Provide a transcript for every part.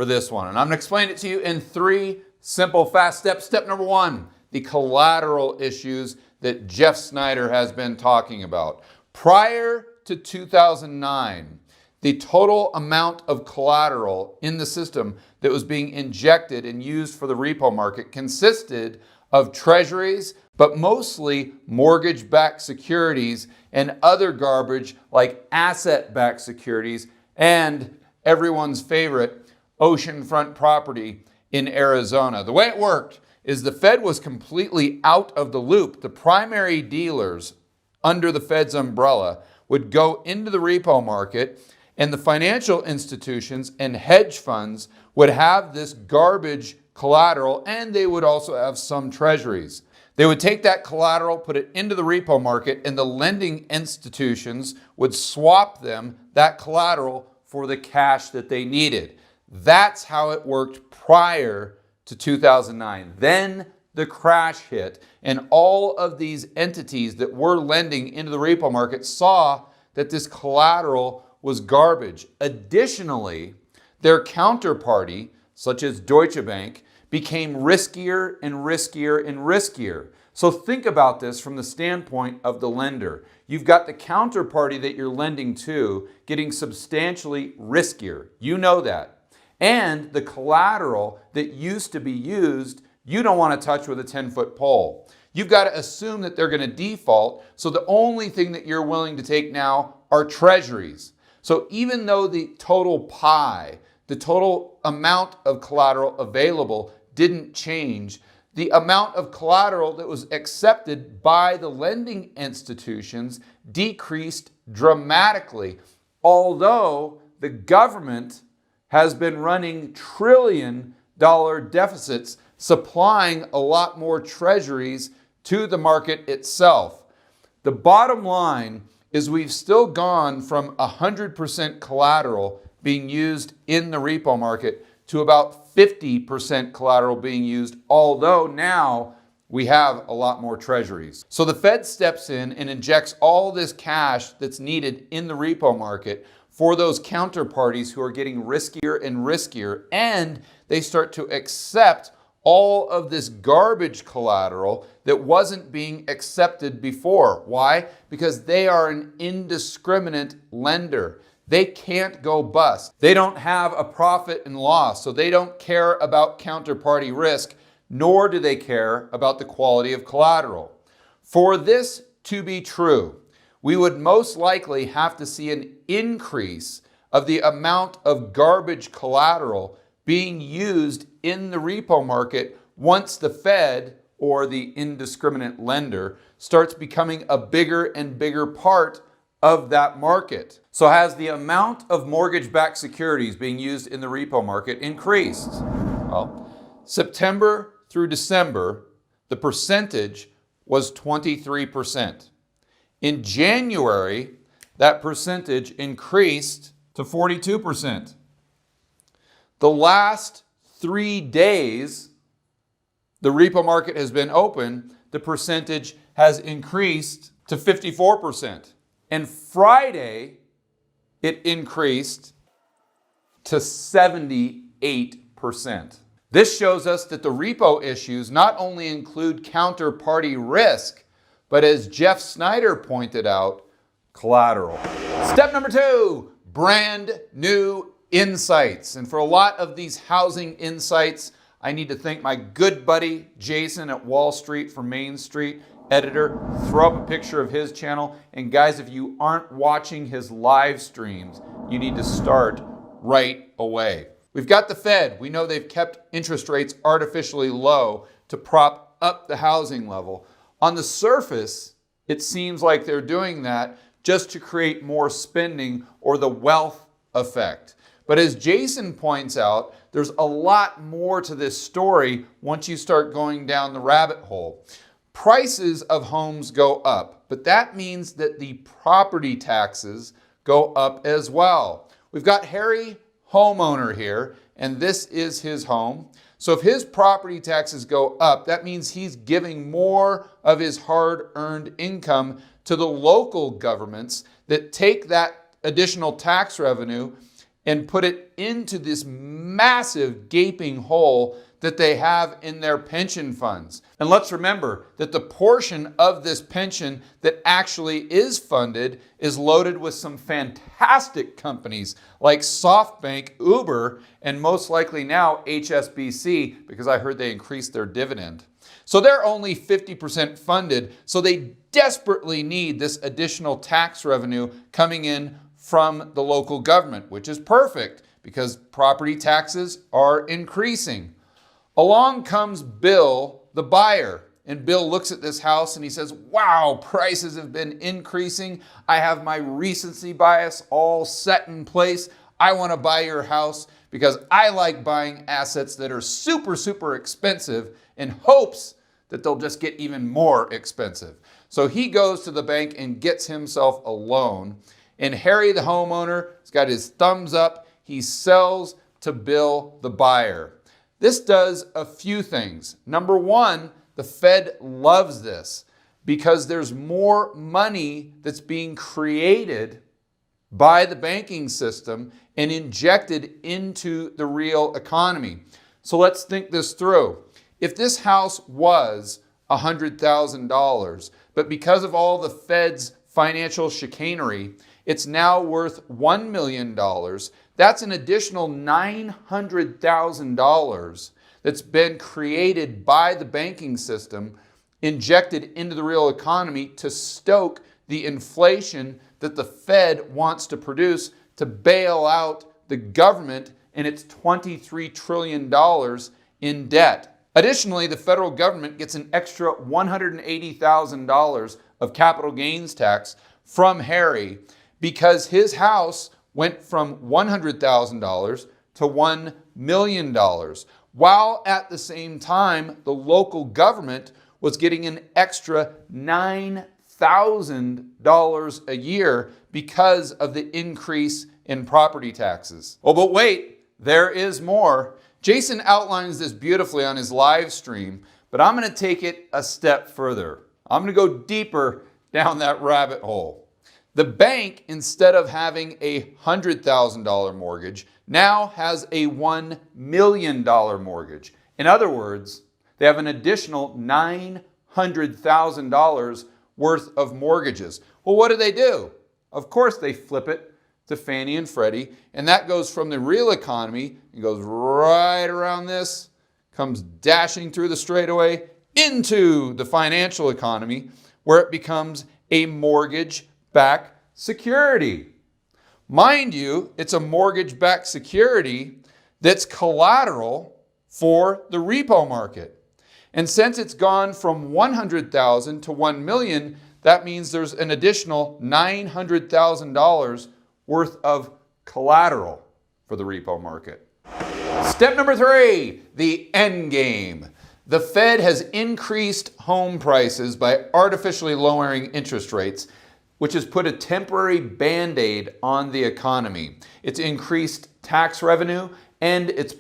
for this one. And I'm going to explain it to you in 3 simple, fast steps. Step number 1, the collateral issues that Jeff Snyder has been talking about. Prior to 2009, the total amount of collateral in the system that was being injected and used for the repo market consisted of treasuries, but mostly mortgage-backed securities and other garbage like asset-backed securities and everyone's favorite oceanfront property in Arizona. The way it worked is the Fed was completely out of the loop. The primary dealers under the Fed's umbrella would go into the repo market, and the financial institutions and hedge funds would have this garbage collateral, and they would also have some treasuries. They would take that collateral, put it into the repo market, and the lending institutions would swap them, that collateral, for the cash that they needed. That's how it worked prior to 2009. Then the crash hit, and all of these entities that were lending into the repo market saw that this collateral was garbage. Additionally, their counterparty, such as Deutsche Bank, became riskier and riskier and riskier. So think about this from the standpoint of the lender. You've got the counterparty that you're lending to getting substantially riskier. You know that. And the collateral that used to be used, you don't want to touch with a 10-foot pole. You've got to assume that they're going to default, so the only thing that you're willing to take now are treasuries. So even though the total pie, the total amount of collateral available didn't change, the amount of collateral that was accepted by the lending institutions decreased dramatically, although the government has been running trillion-dollar deficits, supplying a lot more treasuries to the market itself. The bottom line is we've still gone from 100% collateral being used in the repo market to about 50% collateral being used, although now we have a lot more treasuries. So the Fed steps in and injects all this cash that's needed in the repo market for those counterparties who are getting riskier and riskier, and they start to accept all of this garbage collateral that wasn't being accepted before. Why? Because they are an indiscriminate lender. They can't go bust. They don't have a profit and loss, so they don't care about counterparty risk, nor do they care about the quality of collateral. For this to be true, we would most likely have to see an increase of the amount of garbage collateral being used in the repo market once the Fed, or the indiscriminate lender, starts becoming a bigger and bigger part of that market. So has the amount of mortgage-backed securities being used in the repo market increased? Well, September through December, the percentage was 23%. In January, that percentage increased to 42%. The last 3 days the repo market has been open, the percentage has increased to 54%. And Friday, it increased to 78%. This shows us that the repo issues not only include counterparty risk, but as Jeff Snyder pointed out, collateral. Step number 2, brand new insights. And for a lot of these housing insights, I need to thank my good buddy Jason at Wall Street for Main Street, editor. Throw up a picture of his channel. And guys, if you aren't watching his live streams, you need to start right away. We've got the Fed. We know they've kept interest rates artificially low to prop up the housing level. On the surface, it seems like they're doing that just to create more spending or the wealth effect. But as Jason points out, there's a lot more to this story once you start going down the rabbit hole. Prices of homes go up, but that means that the property taxes go up as well. We've got Harry homeowner here, and this is his home. So if his property taxes go up, that means he's giving more of his hard-earned income to the local governments that take that additional tax revenue and put it into this massive gaping hole that they have in their pension funds. And let's remember that the portion of this pension that actually is funded is loaded with some fantastic companies like SoftBank, Uber, and most likely now HSBC, because I heard they increased their dividend. So they're only 50% funded, so they desperately need this additional tax revenue coming in from the local government, which is perfect because property taxes are increasing. Along comes Bill, the buyer, and Bill looks at this house and he says, wow, prices have been increasing. I have my recency bias all set in place. I want to buy your house because I like buying assets that are super, super expensive in hopes that they'll just get even more expensive. So he goes to the bank and gets himself a loan. And Harry, the homeowner, has got his thumbs up. He sells to Bill, the buyer. This does a few things. Number one, the Fed loves this because there's more money that's being created by the banking system and injected into the real economy. So let's think this through. If this house was $100,000, but because of all the Fed's financial chicanery, it's now worth $1 million. That's an additional $900,000 that's been created by the banking system, injected into the real economy to stoke the inflation that the Fed wants to produce to bail out the government and its $23 trillion in debt. Additionally, the federal government gets an extra $180,000 of capital gains tax from Harry because his house went from $100,000 to $1 million, while at the same time, the local government was getting an extra $9,000 a year because of the increase in property taxes. Oh, but wait, there is more. Jason outlines this beautifully on his live stream, but I'm going to take it a step further. I'm going to go deeper down that rabbit hole. The bank, instead of having a $100,000 mortgage, now has a $1 million mortgage. In other words, they have an additional $900,000 worth of mortgages. Well, what do? Of course, they flip it to Fannie and Freddie, and that goes from the real economy and goes right around this, comes dashing through the straightaway into the financial economy, where it becomes a mortgage-backed security. Mind you, it's a mortgage-backed security that's collateral for the repo market. And since it's gone from $100,000 to $1 million, that means there's an additional $900,000 worth of collateral for the repo market. Step number 3, the end game. The Fed has increased home prices by artificially lowering interest rates, which has put a temporary Band-Aid on the economy. It's increased tax revenue and it's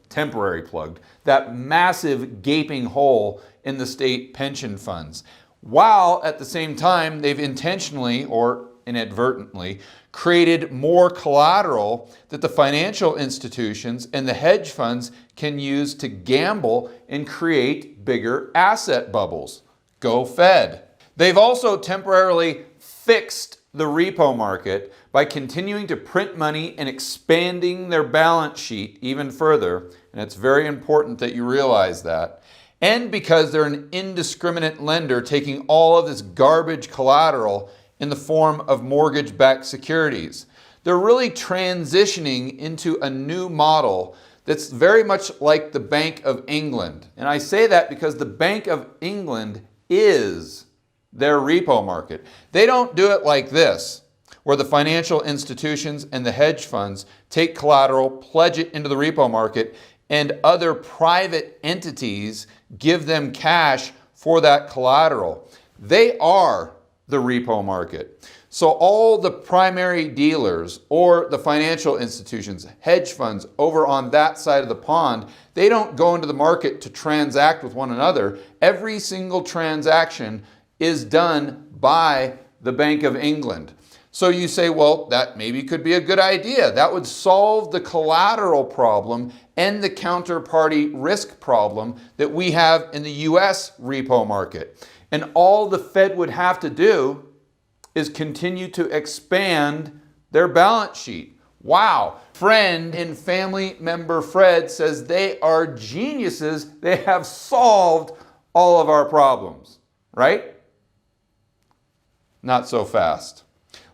temporary plugged, that massive gaping hole in the state pension funds. While at the same time, they've intentionally or inadvertently created more collateral that the financial institutions and the hedge funds can use to gamble and create bigger asset bubbles. Go Fed. They've also temporarily fixed the repo market by continuing to print money and expanding their balance sheet even further, and it's very important that you realize that. And because they're an indiscriminate lender taking all of this garbage collateral in the form of mortgage-backed securities. They're really transitioning into a new model that's very much like the Bank of England. And I say that because the Bank of England is their repo market. They don't do it like this, where the financial institutions and the hedge funds take collateral, pledge it into the repo market, and other private entities give them cash for that collateral. They are the repo market. So all the primary dealers or the financial institutions, hedge funds over on that side of the pond, they don't go into the market to transact with one another. Every single transaction is done by the Bank of England. So you say, well, that maybe could be a good idea. That would solve the collateral problem and the counterparty risk problem that we have in the US repo market. And all the Fed would have to do is continue to expand their balance sheet. Wow. Friend and family member Fred says they are geniuses. They have solved all of our problems, right? Not so fast.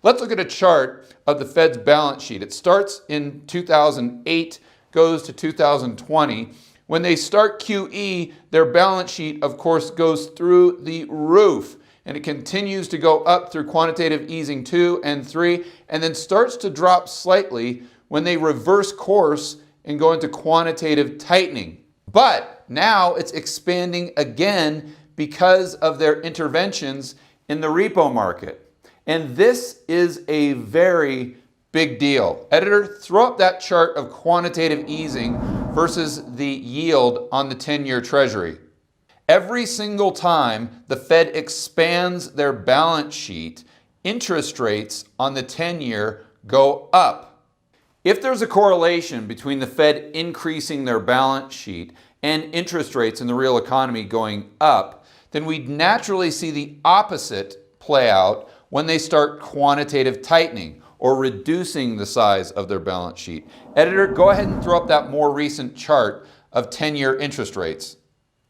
Let's look at a chart of the Fed's balance sheet. It starts in 2008, goes to 2020. When they start QE, their balance sheet, of course, goes through the roof. And it continues to go up through quantitative easing 2 and 3, and then starts to drop slightly when they reverse course and go into quantitative tightening. But now it's expanding again because of their interventions in the repo market. And this is a very big deal. Editor, throw up that chart of quantitative easing versus the yield on the 10-year Treasury. Every single time the Fed expands their balance sheet, interest rates on the 10-year go up. If there's a correlation between the Fed increasing their balance sheet and interest rates in the real economy going up, then we'd naturally see the opposite play out when they start quantitative tightening or reducing the size of their balance sheet. Editor, go ahead and throw up that more recent chart of 10-year interest rates.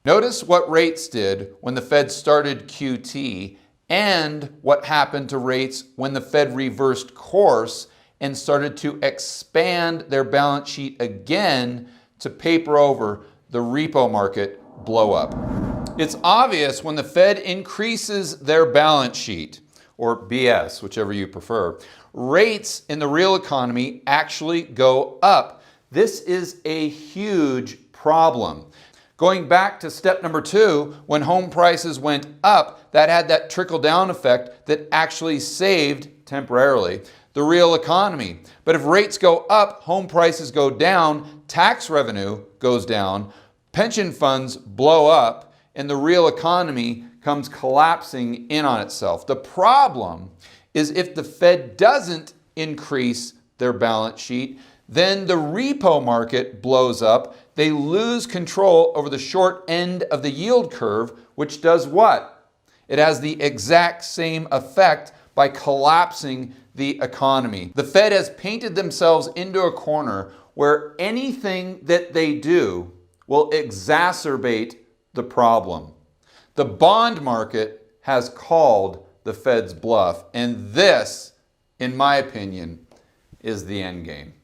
Notice what rates did when the Fed started QT and what happened to rates when the Fed reversed course and started to expand their balance sheet again to paper over the repo market blow up. It's obvious when the Fed increases their balance sheet, or BS, whichever you prefer, rates in the real economy actually go up. This is a huge problem. Going back to step number 2, when home prices went up, that had that trickle-down effect that actually saved, temporarily, the real economy. But if rates go up, home prices go down, tax revenue goes down, pension funds blow up, and the real economy comes collapsing in on itself. The problem is if the Fed doesn't increase their balance sheet, then the repo market blows up. They lose control over the short end of the yield curve, which does what? It has the exact same effect by collapsing the economy. The Fed has painted themselves into a corner where anything that they do will exacerbate the problem. The bond market has called the Fed's bluff, and this, in my opinion, is the end game.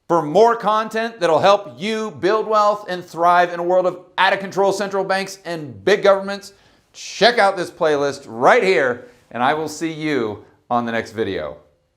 For more content that'll help you build wealth and thrive in a world of out-of-control central banks and big governments, check out this playlist right here, and I will see you on the next video.